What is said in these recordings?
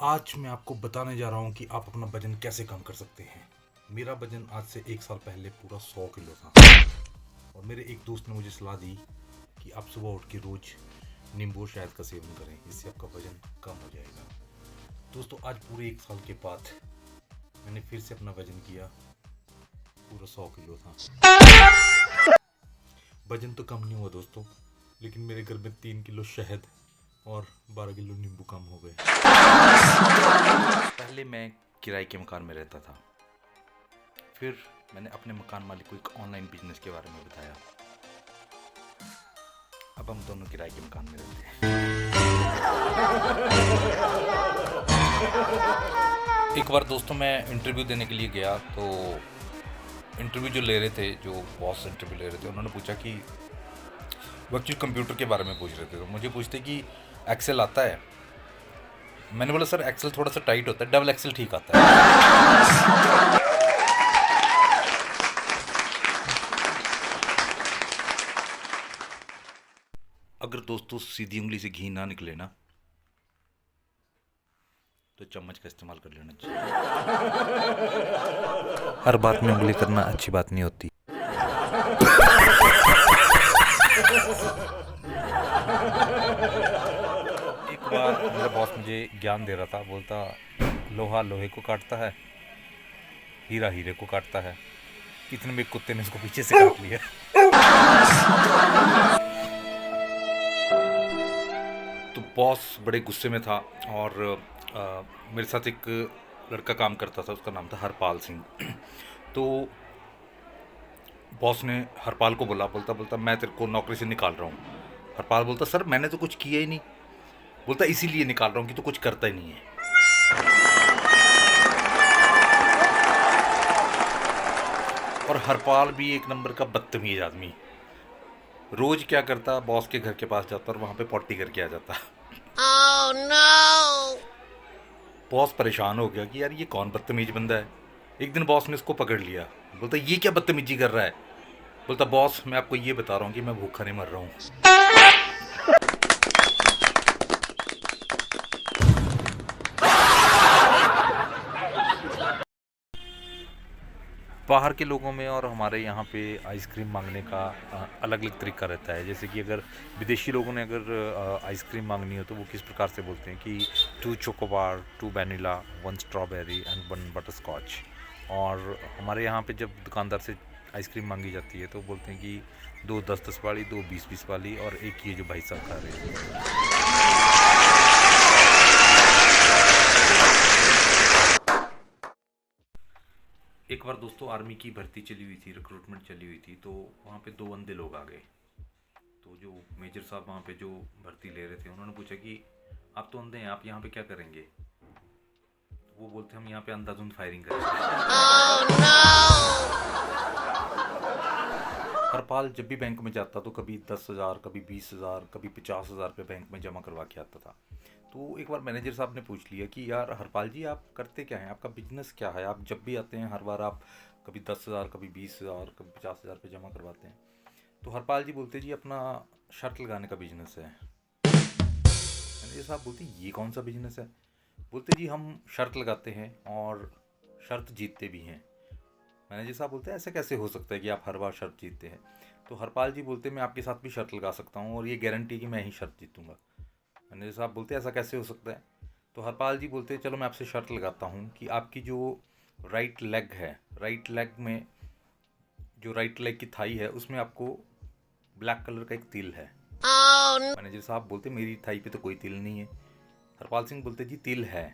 आज मैं आपको बताने जा रहा हूँ कि आप अपना वजन कैसे कम कर सकते हैं। मेरा वजन आज से 1 साल पहले पूरा 100 किलो था और मेरे एक दोस्त ने मुझे सलाह दी कि आप सुबह उठ के रोज नींबू शहद का सेवन करें, इससे आपका वजन कम हो जाएगा। दोस्तों, आज पूरे 1 साल के बाद मैंने फिर से अपना वजन किया, पूरा 100 किलो था। वजन तो कम नहीं हुआ दोस्तों, लेकिन मेरे घर में 3 किलो शहद और 12 किलो नींबू कम हो गए। पहले मैं किराए के मकान में रहता था, फिर मैंने अपने मकान मालिक को एक ऑनलाइन बिजनेस के बारे में बताया। अब हम दोनों किराए के मकान में रहते हैं। एक बार दोस्तों मैं इंटरव्यू देने के लिए गया, तो इंटरव्यू जो ले रहे थे, जो बॉस इंटरव्यू ले रहे थे, उन्होंने पूछा कि वो एक्चुअली कंप्यूटर के बारे में पूछ रहे थे। तो मुझे पूछते कि एक्सेल आता है। मैंने बोला सर एक्सेल थोड़ा सा टाइट होता है, डबल एक्सेल ठीक आता है। अगर दोस्तों सीधी उंगली से घी ना निकले ना, तो चम्मच का इस्तेमाल कर लेना चाहिए। हर बात में उंगली करना अच्छी बात नहीं होती। एक बार मेरा बॉस मुझे ज्ञान दे रहा था, बोलता लोहा लोहे को काटता है, हीरा हीरे को काटता है। इतने में कुत्ते ने उसको पीछे से काट लिया। तो बॉस बड़े गुस्से में था और मेरे साथ एक लड़का काम करता था, उसका नाम था हरपाल सिंह। तो बॉस ने हरपाल को बोलता मैं तेरे को नौकरी से निकाल रहा हूँ। हरपाल बोलता सर मैंने तो कुछ किया ही नहीं। बोलता इसीलिए निकाल रहा हूँ कि तू कुछ करता ही नहीं है। और हरपाल भी एक नंबर का बदतमीज आदमी। रोज क्या करता, बॉस के घर के पास जाता और वहां पे पॉटी करके आ जाता। Oh, no! बॉस परेशान हो गया कि यार ये कौन बदतमीज बंदा है। एक दिन बॉस ने इसको पकड़ लिया। बोलता ये क्या बदतमीजी कर रहा है। बोलता बॉस मैं आपको ये बता रहा हूँ कि मैं भूखा नहीं मर रहा हूँ। बाहर के लोगों में और हमारे यहाँ पे आइसक्रीम मांगने का अलग अलग तरीका रहता है। जैसे कि अगर विदेशी लोगों ने अगर आइसक्रीम मांगनी हो तो वो किस प्रकार से बोलते हैं कि 2 Chocobar, 2 vanilla, 1 strawberry and 1 butterscotch. और हमारे यहाँ पे जब दुकानदार से आइसक्रीम मांगी जाती है तो बोलते हैं कि 2 10-10 वाली, 2 20-20 वाली और एक ये जो भाई साहब खा रहे हैं। एक बार दोस्तों आर्मी की भर्ती चली हुई थी, रिक्रूटमेंट चली हुई थी, तो वहाँ पे 2 अंधे लोग आ गए। तो जो मेजर साहब वहाँ पे जो भर्ती ले रहे थे, उन्होंने पूछा कि आप तो अंधे हैं, आप यहाँ पे क्या करेंगे। वो बोलते हम यहाँ पे अंधाधुंध फायरिंग करेंगे। Oh, no! हरपाल जब भी बैंक में जाता तो कभी 10,000, कभी 20,000, कभी 50,000 रुपये बैंक में जमा करवा के आता था। तो एक बार मैनेजर साहब ने पूछ लिया कि यार हरपाल जी आप करते क्या हैं, आपका बिजनेस क्या है, आप जब भी आते हैं हर बार आप कभी 10,000, कभी 20,000, कभी 50,000 रुपये जमा करवाते हैं। तो हरपाल जी बोलते जी अपना शर्त लगाने का बिजनेस है। मैनेजर साहब बोलते ये कौन सा बिजनेस है। बोलते जी हम शर्त लगाते हैं और शर्त जीतते भी हैं। मैनेजर साहब बोलते हैं ऐसा कैसे हो सकता है कि आप हर बार शर्त जीतते हैं। तो हरपाल जी बोलते मैं आपके साथ भी शर्त लगा सकता हूँ और ये गारंटी कि मैं ही शर्त जीतूंगा। मैनेजर साहब बोलते ऐसा कैसे हो सकता है। तो हरपाल जी बोलते चलो मैं आपसे शर्त लगाता हूँ कि आपकी जो राइट लेग है, राइट लेग में जो राइट लेग की थाई है उसमें आपको ब्लैक कलर का एक तिल है। मैनेजर साहब बोलते मेरी थाई पे तो कोई तिल नहीं है। हरपाल सिंह बोलते जी तिल है।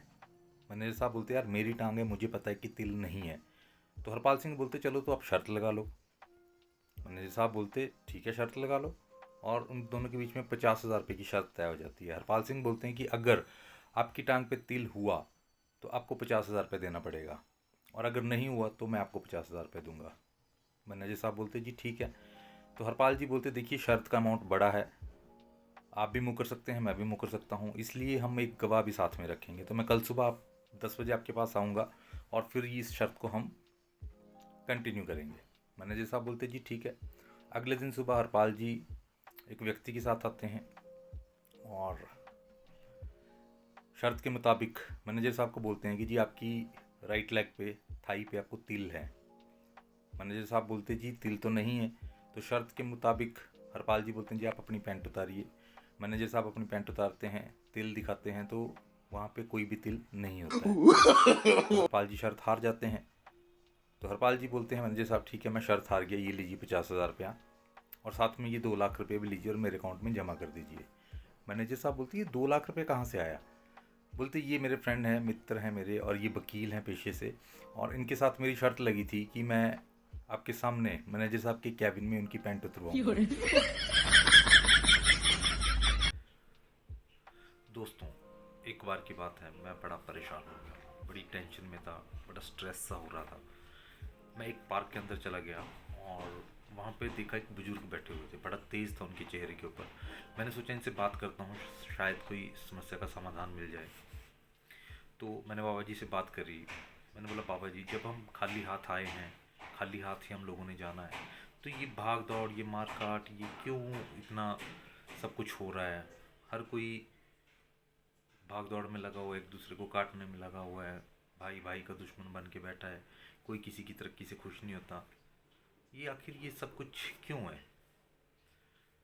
मैनेजर साहब बोलते यार मेरी टांग है, मुझे पता है कि तिल नहीं है। तो हरपाल सिंह बोलते चलो तो आप शर्त लगा लो। मैनेजर साहब बोलते ठीक है शर्त लगा लो। और उन दोनों के बीच में 50,000 रुपये की शर्त तय हो जाती है। हरपाल सिंह बोलते हैं कि अगर आपकी टांग पे तिल हुआ तो आपको 50,000 रुपये देना पड़ेगा, और अगर नहीं हुआ तो मैं आपको 50,000 रुपये दूंगा। मैनेजर साहब बोलते जी ठीक है। तो हरपाल जी बोलते देखिए शर्त का अमाउंट बड़ा है, आप भी मुकर सकते हैं, मैं भी मुकर सकता हूँ, इसलिए हम एक गवाह भी साथ में रखेंगे। तो मैं कल सुबह 10 बजे आपके पास आऊँगा और फिर इस शर्त को हम कंटिन्यू करेंगे। मैनेजर साहब बोलते जी ठीक है। अगले दिन सुबह हरपाल जी एक व्यक्ति के साथ आते हैं और शर्त के मुताबिक मैनेजर साहब को बोलते हैं कि जी आपकी राइट लेग पे, थाई पे आपको तिल है। मैनेजर साहब बोलते जी तिल तो नहीं है। तो शर्त के मुताबिक हरपाल जी बोलते हैं जी आप अपनी पैंट उतारिए। मैनेजर साहब अपनी पैंट उतारते हैं, तिल दिखाते हैं तो वहाँ पे कोई भी तिल नहीं होता है। तो हरपाल जी शर्त हार जाते हैं। तो हरपाल जी बोलते हैं मैनेजर साहब ठीक है मैं शर्त हार गया, ये लीजिए 50,000 रुपया और साथ में ये 2 लाख रुपये भी लीजिए और मेरे अकाउंट में जमा कर दीजिए। मैनेजर साहब बोलते ये 2 लाख रुपये कहाँ से आया? बोलते ये मेरे फ्रेंड हैं, मित्र हैं मेरे, और ये वकील हैं पेशे से, और इनके साथ मेरी शर्त लगी थी कि मैं आपके सामने मैनेजर साहब के कैबिन में उनकी पैंट उतरवाऊंगा। दोस्तों, एक बार की बात है, मैं बड़ा परेशान हो गया, बड़ी टेंशन में था, बड़ा स्ट्रेस सा हो रहा था। मैं एक पार्क के अंदर चला गया और वहाँ पे देखा एक बुजुर्ग बैठे हुए थे, बड़ा तेज़ था उनके चेहरे के ऊपर। मैंने सोचा इनसे बात करता हूँ, शायद कोई समस्या का समाधान मिल जाए। तो मैंने बाबा जी से बात करी। मैंने बोला बाबा जी जब हम खाली हाथ आए हैं, खाली हाथ ही हम लोगों ने जाना है, तो ये भाग दौड़, ये मार काट, ये क्यों इतना सब कुछ हो रहा है? हर कोई भाग दौड़ में लगा हुआ है, एक दूसरे को काटने में लगा हुआ है, भाई भाई का दुश्मन बन के बैठा है, कोई किसी की तरक्की से खुश नहीं होता। ये आखिर ये सब कुछ क्यों है?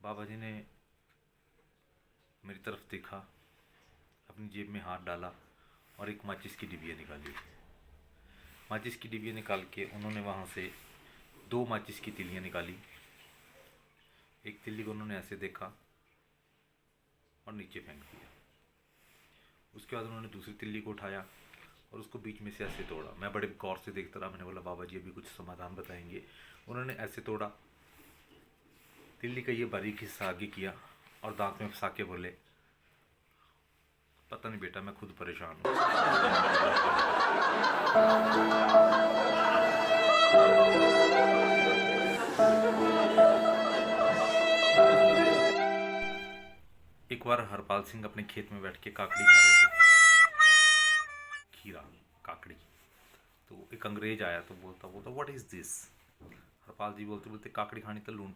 बाबा जी ने मेरी तरफ देखा, अपनी जेब में हाथ डाला और एक माचिस की डिबिया निकाली। माचिस की डिबिया निकाल के उन्होंने वहाँ से 2 माचिस की तिलियाँ निकाली। एक तिल्ली को उन्होंने ऐसे देखा और नीचे फेंक दिया। उसके बाद उन्होंने दूसरी तिल्ली को उठाया और उसको बीच में से ऐसे तोड़ा। मैं बड़े गौर से देखता रहा। मैंने बोला बाबा जी अभी कुछ समाधान बताएंगे। उन्होंने ऐसे तोड़ा, तिल्ली का ये बारीक हिस्सा आगे किया और दांत में फंसा के बोले पता नहीं बेटा मैं खुद परेशान हूँ। एक बार हरपाल सिंह अपने खेत में बैठ के काकड़ी खा रहे थे, खीरा काकड़ी। तो एक अंग्रेज आया तो बोलता व्हाट इज दिस? हरपाल जी बोलते काकड़ी खानी तो लून।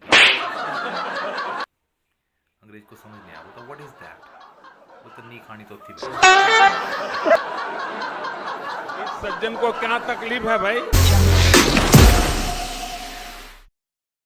अंग्रेज को समझ नहीं आया, बोलता व्हाट इज दैट? बोलता नहीं खानी तो थी। इस सज्जन को क्या तकलीफ है भाई?